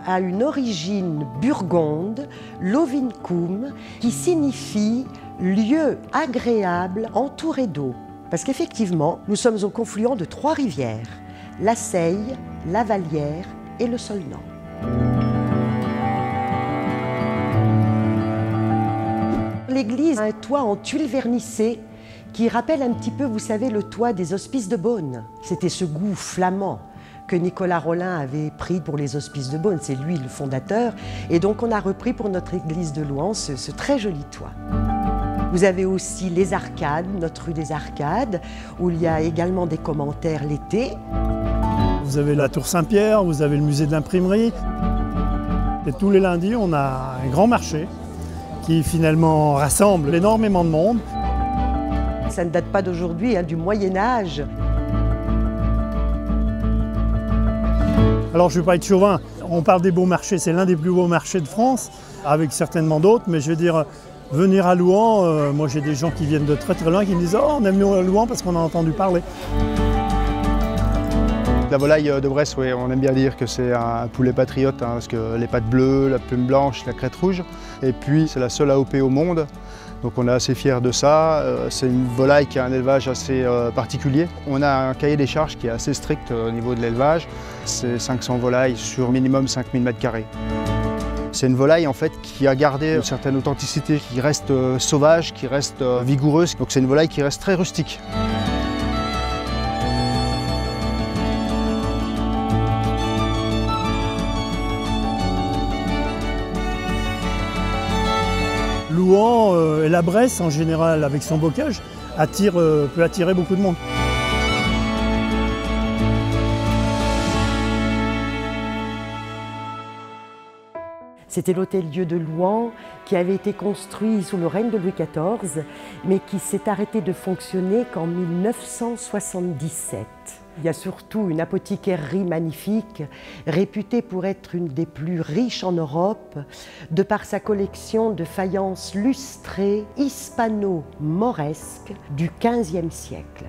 a une origine burgonde, Lovincum, qui signifie lieu agréable entouré d'eau. Parce qu'effectivement, nous sommes au confluent de 3 rivières, la Seille, la Vallière et le Solnan. L'église a un toit en tuiles vernissées qui rappelle un petit peu, vous savez, le toit des hospices de Beaune. C'était ce goût flamand que Nicolas Rolin avait pris pour les hospices de Beaune. C'est lui le fondateur. Et donc on a repris pour notre église de Louhans ce très joli toit. Vous avez aussi les arcades, notre rue des Arcades, où il y a également des commentaires l'été. Vous avez la Tour Saint-Pierre, vous avez le musée de l'imprimerie. Et tous les lundis, on a un grand marché qui finalement rassemble énormément de monde. Ça ne date pas d'aujourd'hui, hein, du Moyen-Âge. Alors je ne vais pas être chauvin, on parle des beaux marchés, c'est l'un des plus beaux marchés de France, avec certainement d'autres, mais je veux dire, venir à Louhans, moi j'ai des gens qui viennent de très très loin qui me disent « Oh, on aime Louhans parce qu'on a entendu parler ». La volaille de Bresse, oui, on aime bien dire que c'est un poulet patriote, hein, parce que les pattes bleues, la plume blanche, la crête rouge, et puis c'est la seule AOP au monde. Donc on est assez fiers de ça. C'est une volaille qui a un élevage assez particulier. On a un cahier des charges qui est assez strict au niveau de l'élevage. C'est 500 volailles sur minimum 5000 m². C'est une volaille en fait qui a gardé une certaine authenticité, qui reste sauvage, qui reste vigoureuse. Donc c'est une volaille qui reste très rustique. Louhans et la Bresse en général, avec son bocage, peut attirer beaucoup de monde. C'était l'hôtel-dieu de Louhans qui avait été construit sous le règne de Louis XIV, mais qui s'est arrêté de fonctionner qu'en 1977. Il y a surtout une apothicairerie magnifique, réputée pour être une des plus riches en Europe, de par sa collection de faïences lustrées hispano-mauresques du XVe siècle.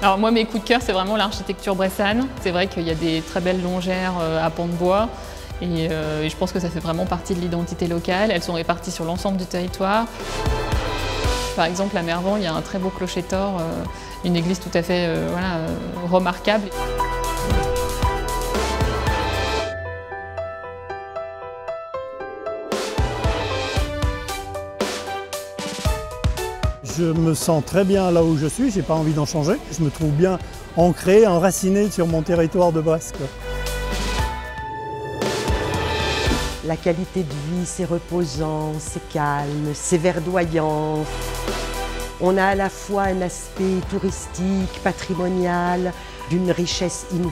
Alors moi, mes coups de cœur, c'est vraiment l'architecture bressane. C'est vrai qu'il y a des très belles longères à pans de bois et je pense que ça fait vraiment partie de l'identité locale. Elles sont réparties sur l'ensemble du territoire. Par exemple, à Mervan, il y a un très beau clocher-tor, une église tout à fait remarquable. Je me sens très bien là où je suis, je n'ai pas envie d'en changer. Je me trouve bien ancré, enraciné sur mon territoire de Bresse. La qualité de vie, c'est reposant, c'est calme, c'est verdoyant. On a à la fois un aspect touristique, patrimonial, d'une richesse inouïe.